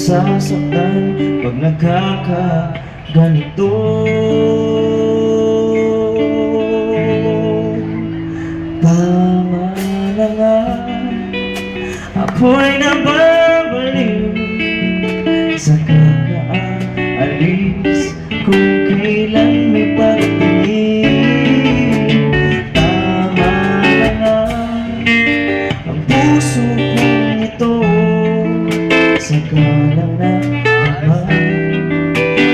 nasasaktan pag nagkakaganito. Tama na nga, ako'y nababaliw sa kakaalis kung kailan may pagtingin. Tama na nga, ang puso kong ito sakalang na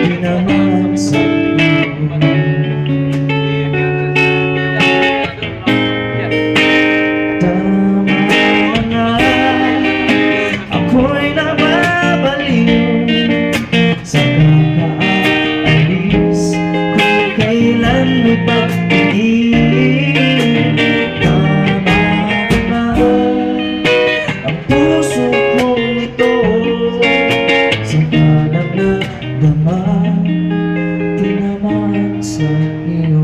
di naman sa iyo. Tama na nga, ako'y nababaliw sa kakaalis kung kailan may pagtingin. Tama na nga, ang puso kong ito sakalang nadama di naman sa iyo.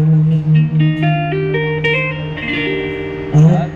At